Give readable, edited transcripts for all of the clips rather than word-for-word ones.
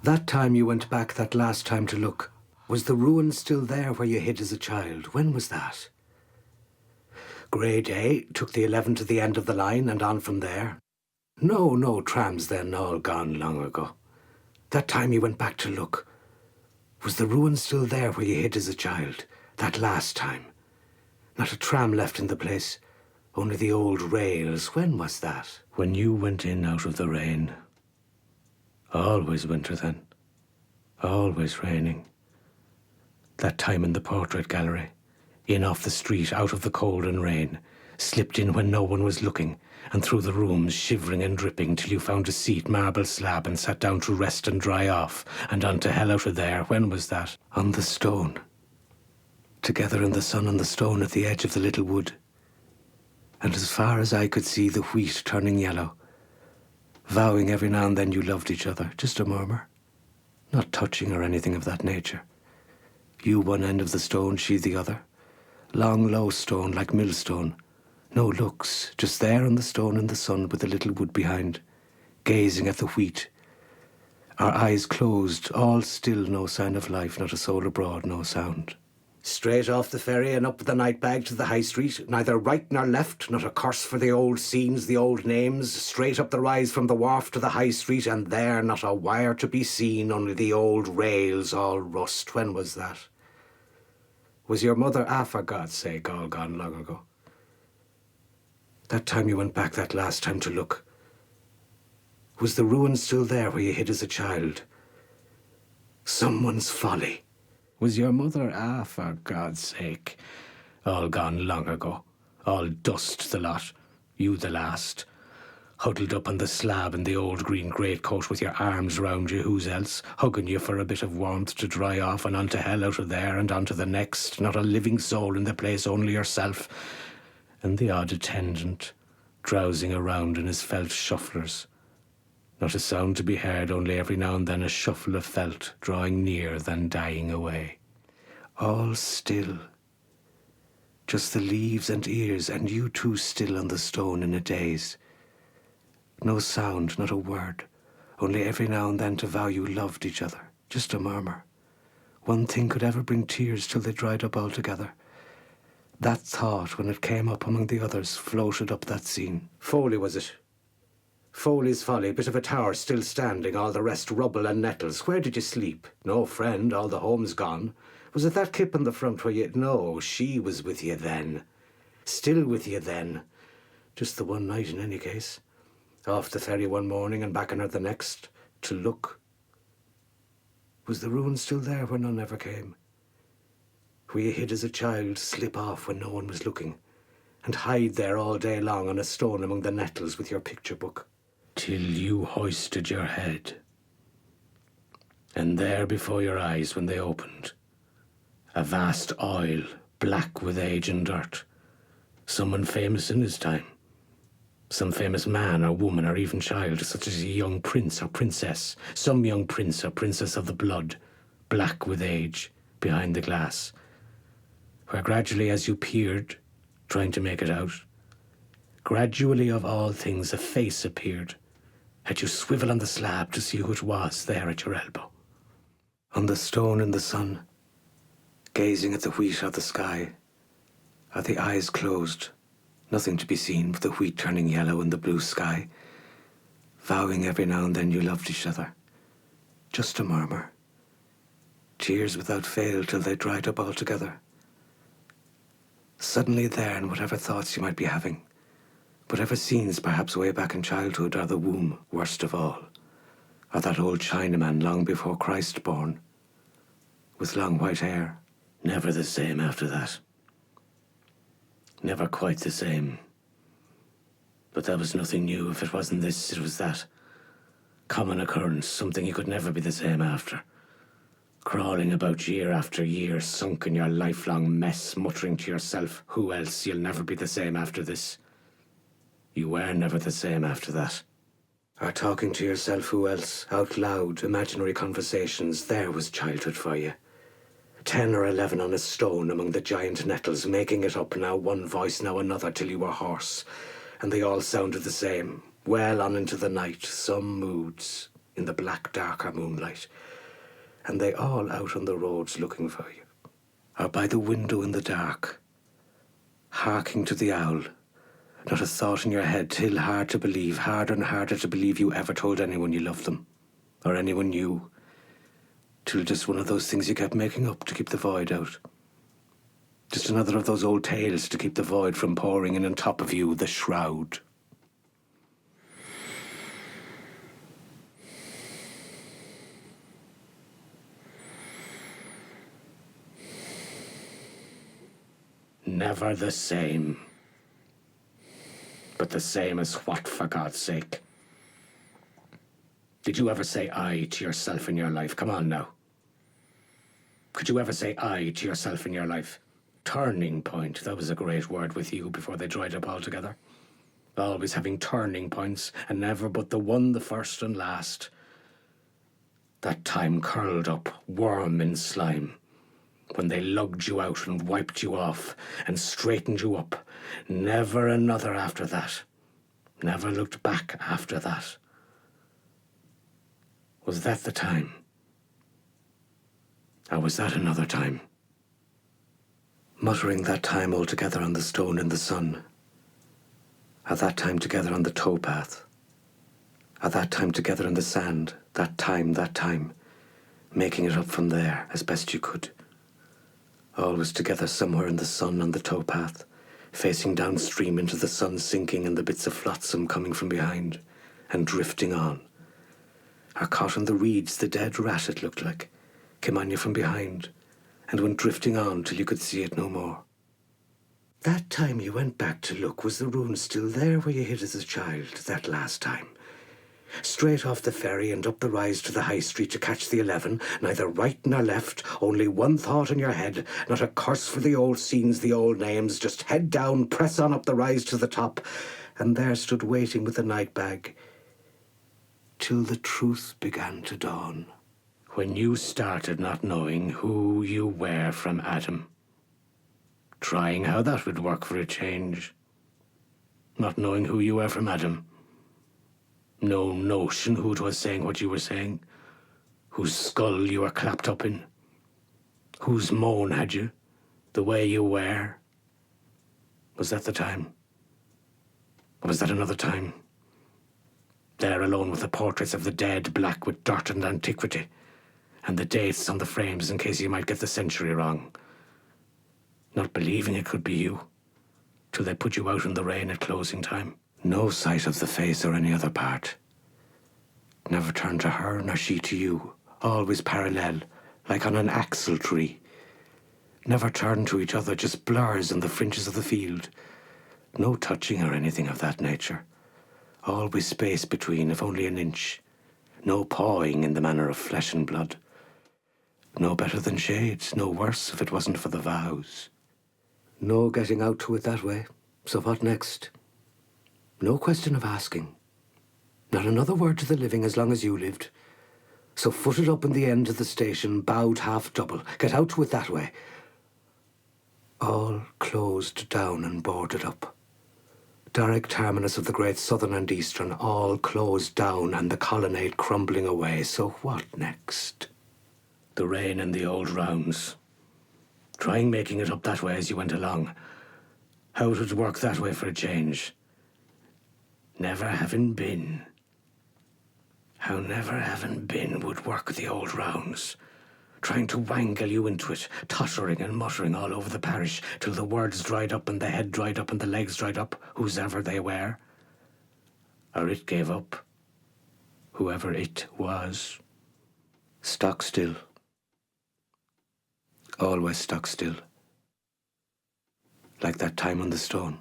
That time you went back that last time to look, was the ruin still there where you hid as a child? When was that? Grey day, took the 11 to the end of the line and on from there. No trams then, all gone long ago. That time you went back to look, was the ruin still there where you hid as a child? That last time? Not a tram left in the place, only the old rails. When was that? When you went in out of the rain. Always winter then. Always raining. That time in the portrait gallery. In off the street, out of the cold and rain. Slipped in when no one was looking, and through the rooms, shivering and dripping, till you found a seat, marble slab, and sat down to rest and dry off, and on to hell out of there. When was that? On the stone. Together in the sun on the stone at the edge of the little wood. And as far as I could see, the wheat turning yellow. Vowing every now and then you loved each other, just a murmur. Not touching or anything of that nature. You one end of the stone, she the other. Long, low stone, like millstone. No looks, just there on the stone in the sun with the little wood behind, gazing at the wheat. Our eyes closed, all still, no sign of life, not a soul abroad, no sound. Straight off the ferry and up the night bag to the high street, neither right nor left, not a curse for the old scenes, the old names, straight up the rise from the wharf to the high street, and there not a wire to be seen, only the old rails all rust. When was that? Was your mother, for God's sake, all gone long ago? That time you went back that last time to look, was the ruin still there where you hid as a child? Someone's folly. Was your mother, for God's sake, all gone long ago? All dust the lot, you the last, huddled up on the slab in the old green greatcoat with your arms round you, whose else, hugging you for a bit of warmth to dry off, and on to hell out of there and on to the next, not a living soul in the place, only yourself, and the odd attendant, drowsing around in his felt shufflers. Not a sound to be heard, only every now and then a shuffle of felt, drawing near, then dying away. All still. Just the leaves and ears, and you two still on the stone in a daze. No sound, not a word, only every now and then to vow you loved each other, just a murmur. One thing could ever bring tears till they dried up altogether. That thought, when it came up among the others, floated up that scene. Foley, was it? Foley's Folly, bit of a tower still standing, all the rest rubble and nettles. Where did you sleep? No friend, all the home's gone. Was it that kip in the front where you... No, she was with you then. Still with you then. Just the one night in any case. Off the ferry one morning and back on her the next, to look. Was the ruin still there where none ever came? Where you hid as a child, slip off when no one was looking, and hide there all day long on a stone among the nettles with your picture book. Till you hoisted your head. And there before your eyes when they opened, a vast oil, black with age and dirt. Someone famous in his time. Some famous man or woman or even child, such as a young prince or princess. Some young prince or princess of the blood, black with age, behind the glass. Where gradually as you peered, trying to make it out, gradually of all things a face appeared. Had you swivel on the slab to see who it was there at your elbow. On the stone in the sun, gazing at the wheat of the sky, are the eyes closed, nothing to be seen but the wheat turning yellow in the blue sky, vowing every now and then you loved each other, just a murmur, tears without fail till they dried up altogether. Suddenly there, in whatever thoughts you might be having, whatever scenes perhaps way back in childhood, or the womb, worst of all, or that old Chinaman long before Christ born, with long white hair. Never the same after that. Never quite the same. But that was nothing new. If it wasn't this, it was that. Common occurrence, something you could never be the same after. Crawling about year after year, sunk in your lifelong mess, muttering to yourself, who else? You'll never be the same after this. You were never the same after that. Or talking to yourself, who else, out loud, imaginary conversations, there was childhood for you. 10 or 11 on a stone among the giant nettles, making it up, now one voice, now another, till you were hoarse. And they all sounded the same, well on into the night, some moods. in the black, darker moonlight, and they all out on the roads looking for you, or by the window in the dark, harking to the owl, not a thought in your head, till hard to believe, harder and harder to believe you ever told anyone you loved them, or anyone knew, till just one of those things you kept making up to keep the void out. Just another of those old tales to keep the void from pouring in on top of you, the shroud. Never the same. But the same as what, for God's sake? Did you ever say I to yourself in your life? Come on now. Could you ever say I to yourself in your life? Turning point, that was a great word with you before they dried up altogether. Always having turning points, and never but the one, the first and last. That time curled up, worm in slime, when they lugged you out and wiped you off and straightened you up. Never another after that. Never looked back after that. Was that the time? Or was that another time? Muttering that time all together on the stone in the sun. Or that time together on the towpath. Or that time together in the sand. That time. Making it up from there as best you could. Always together somewhere in the sun on the towpath. Facing downstream into the sun sinking and the bits of flotsam coming from behind. And drifting on. Or caught in the reeds, the dead rat it looked like. Came on you from behind. And went drifting on till you could see it no more. That time you went back to look, was the ruin still there where you hid as a child, that last time? Straight off the ferry and up the rise to the high street to catch the 11, neither right nor left, only one thought in your head, not a curse for the old scenes, the old names, just head down, press on up the rise to the top, and there stood waiting with the night bag, till the truth began to dawn. When you started not knowing who you were from Adam. Trying how that would work for a change. Not knowing who you were from Adam. No notion who 'twas saying what you were saying. Whose skull you were clapped up in. Whose moan had you, the way you were. Was that the time? Or was that another time? There alone with the portraits of the dead, black with dirt and antiquity. And the dates on the frames in case you might get the century wrong. Not believing it could be you, till they put you out in the rain at closing time. No sight of the face or any other part. Never turned to her, nor she to you, always parallel, like on an axle tree. Never turned to each other, just blurs on the fringes of the field. No touching or anything of that nature. Always space between, if only an inch. No pawing in the manner of flesh and blood. No better than shades, no worse if it wasn't for the vows. No getting out to it that way, so what next? No question of asking. Not another word to the living as long as you lived. So footed up in the end of the station, bowed half double, get out to it that way. All closed down and boarded up. Direct terminus of the great southern and eastern, all closed down and the colonnade crumbling away. So what next? The rain and the old rounds. Trying making it up that way as you went along. How it would work that way for a change. Never having been. How never having been would work the old rounds. Trying to wangle you into it, tottering and muttering all over the parish, till the words dried up and the head dried up and the legs dried up, whosever they were. Or it gave up, whoever it was. Stock still. Always stock still. Like that time on the stone.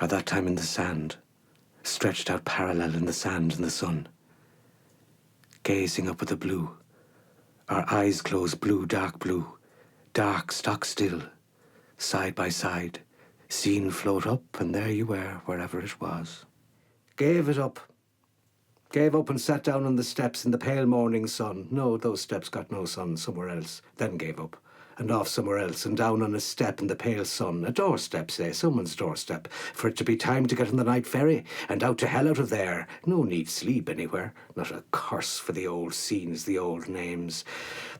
Or that time in the sand, stretched out parallel in the sand in the sun. Gazing up at the blue. Our eyes closed, blue, dark, stock still, side by side, seen float up, and there you were, wherever it was. Gave it up. Gave up and sat down on the steps in the pale morning sun. No, those steps got no sun, somewhere else. Then gave up. and off somewhere else, and down on a step in the pale sun, a doorstep, say, someone's doorstep, for it to be time to get on the night ferry, and out to hell out of there. No need sleep anywhere, not a curse for the old scenes, the old names.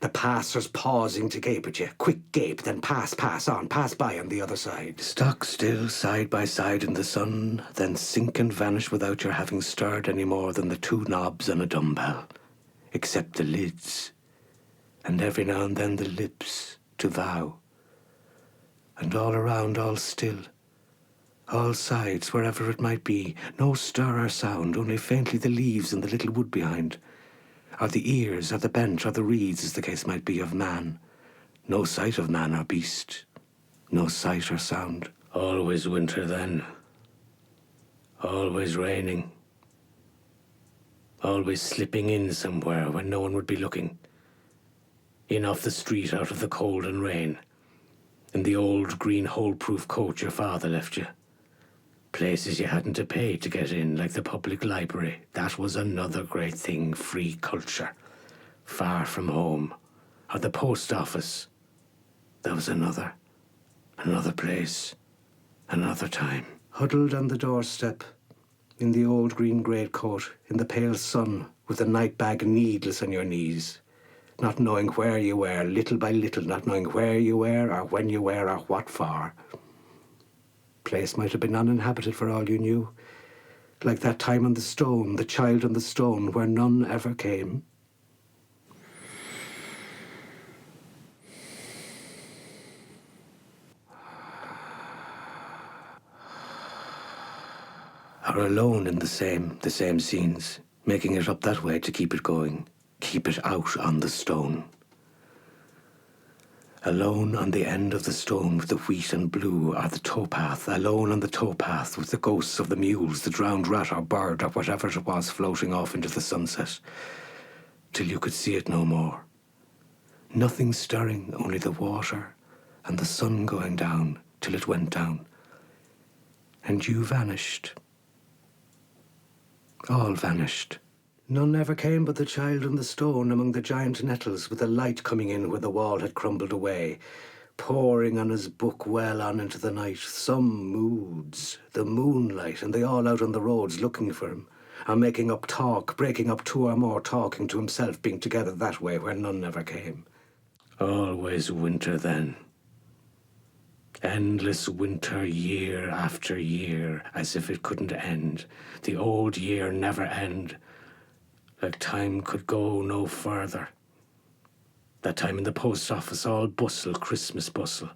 The passers pausing to gape at you, quick gape, then pass on, pass by on the other side. Stock still, side by side in the sun, then sink and vanish without your having stirred any more than the two knobs on a dumbbell, except the lids, and every now and then the lips to vow. And all around, all still, all sides, wherever it might be, no stir or sound, only faintly the leaves and the little wood behind, or the ears, or the bench, or the reeds, as the case might be, of man. No sight of man or beast, no sight or sound. Always winter then, always raining, always slipping in somewhere when no one would be looking. In off the street out of the cold and rain, in the old green hole-proof coat your father left you. Places you hadn't to pay to get in, like the public library. That was another great thing, free culture. Far from home. Or the post office. That was another place, another time. Huddled on the doorstep, in the old green greatcoat, in the pale sun, with the night bag needless on your knees, not knowing where you were, little by little, not knowing where you were, or when you were, or what for. Place might have been uninhabited for all you knew, like that time on the stone, the child on the stone, where none ever came. Or alone in the same scenes, making it up that way to keep it going, keep it out on the stone. Alone on the end of the stone with the wheat and blue, or the towpath, alone on the towpath with the ghosts of the mules, the drowned rat or bird or whatever it was floating off into the sunset, till you could see it no more. Nothing stirring, only the water and the sun going down till it went down. And you vanished. All vanished. None ever came but the child on the stone among the giant nettles, with the light coming in where the wall had crumbled away, pouring on his book well on into the night. Some moods, the moonlight, and they all out on the roads looking for him, or making up talk, breaking up two or more, talking to himself, being together that way where none ever came. Always winter then. Endless winter, year after year, as if it couldn't end. The old year never end. Like time could go no further. That time in the post office, all bustle, Christmas bustle.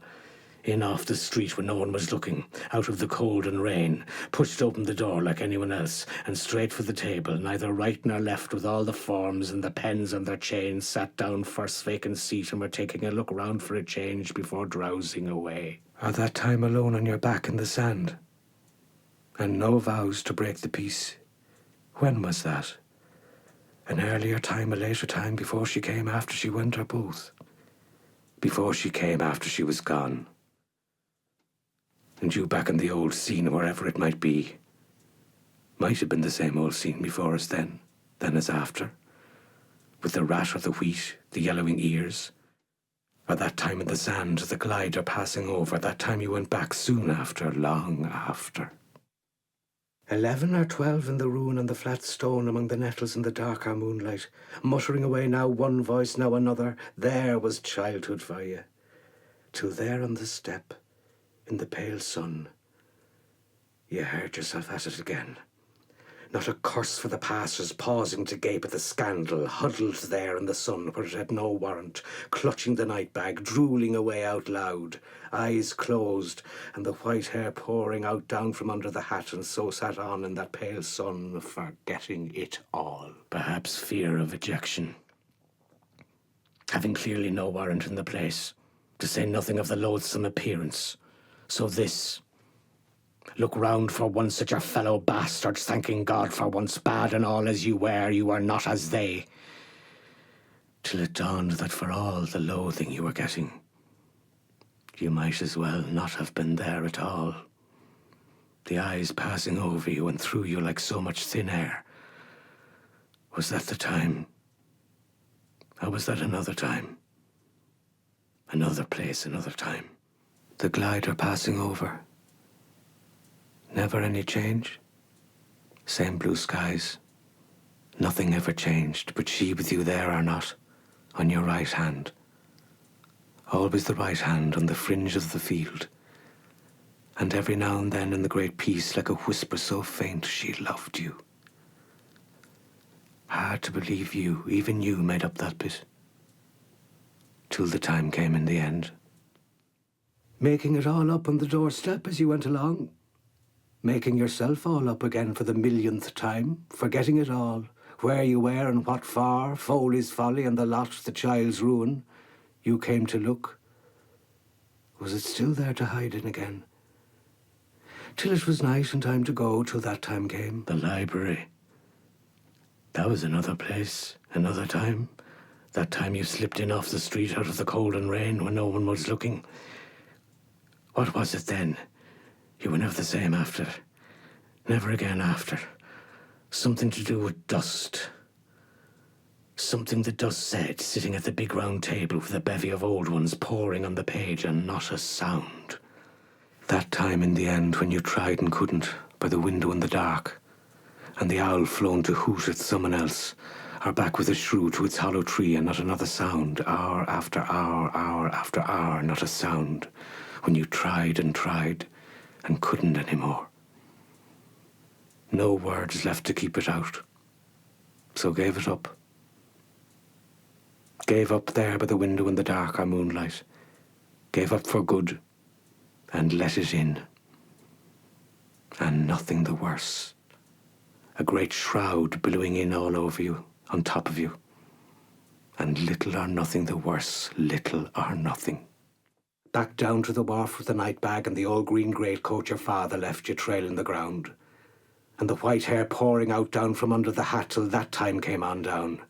In off the street when no one was looking, out of the cold and rain, pushed open the door like anyone else, and straight for the table, neither right nor left, with all the forms and the pens on their chains, sat down first vacant seat and were taking a look round for a change before drowsing away. Or that time alone on your back in the sand, and no vows to break the peace. When was that? An earlier time, a later time, before she came, after she went, or both? Before she came, after she was gone. And you back in the old scene, wherever it might be. Might have been the same old scene before as then as after. With the rat or the wheat, the yellowing ears. Or that time in the sand, the glider passing over, that time you went back soon after, long after. 11 or 12 in the ruin on the flat stone among the nettles in the darker moonlight, muttering away now one voice, now another. There was childhood for you. Till there on the step, in the pale sun, you heard yourself at it again. Not a curse for the passers pausing to gape at the scandal, huddled there in the sun where it had no warrant, clutching the night bag, drooling away out loud, eyes closed, and the white hair pouring out down from under the hat, and so sat on in that pale sun, forgetting it all. Perhaps fear of ejection. Having clearly no warrant in the place, to say nothing of the loathsome appearance. So this... Look round for once at your fellow bastards, thanking God for once, bad and all as you were, you are not as they. Till it dawned that for all the loathing you were getting, you might as well not have been there at all. The eyes passing over you and through you like so much thin air. Was that the time? Or was that another time? Another place, another time. The glider passing over. Never any change. Same blue skies. Nothing ever changed, but she with you there or not, on your right hand. Always the right hand on the fringe of the field. And every now and then in the great peace, like a whisper so faint, she loved you. Hard to believe you, even you, made up that bit. Till the time came in the end. Making it all up on the doorstep as you went along. Making yourself all up again for the millionth time. Forgetting it all. Where you were and what for. Foley's folly and the lot, the child's ruin. You came to look. Was it still there to hide in again? Till it was night and time to go, till that time came. The library. That was another place, another time. That time you slipped in off the street out of the cold and rain when no one was looking. What was it then? You were never the same after. Never again after. Something to do with dust. Something the dust said, sitting at the big round table with a bevy of old ones pouring on the page and not a sound. That time in the end when you tried and couldn't, by the window in the dark, and the owl flown to hoot at someone else, or back with a shrew to its hollow tree and not another sound, hour after hour, hour after hour, not a sound, when you tried and couldn't anymore. No words left to keep it out, so gave it up. Gave up there by the window in the dark or moonlight, gave up for good, and let it in. And nothing the worse. A great shroud billowing in all over you, on top of you. And little or nothing the worse, little or nothing. Back down to the wharf with the night bag and the old green greatcoat your father left you trailing the ground. And the white hair pouring out down from under the hat till that time came on down.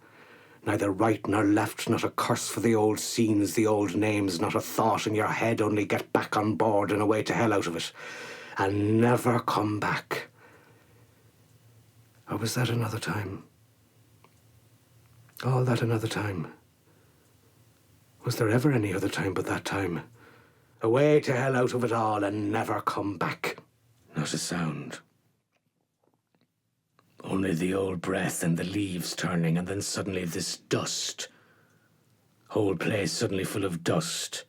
Neither right nor left, not a curse for the old scenes, the old names, not a thought in your head, only get back on board and away to hell out of it. And never come back. Or was that another time? All that another time? Was there ever any other time but that time? Away to hell out of it all and never come back. Not a sound. Only the old breath and the leaves turning, and then suddenly this dust. Whole place suddenly full of dust.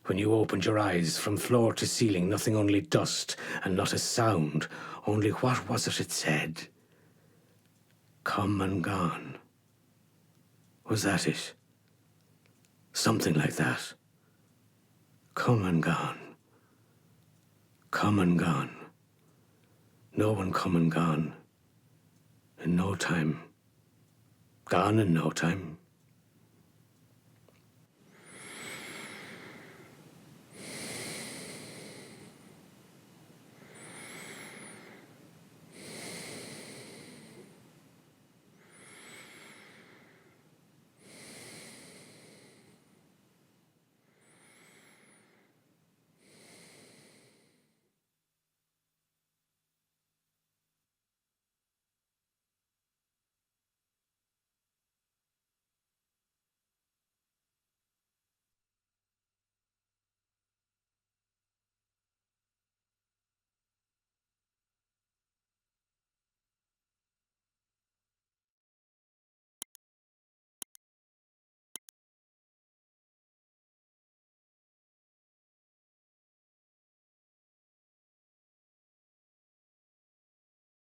When you opened your eyes, from floor to ceiling, nothing, only dust, and not a sound. Only what was it said? Come and gone. Was that it? Something like that. Come and gone. Come and gone. No one come and gone. In no time. Gone in no time.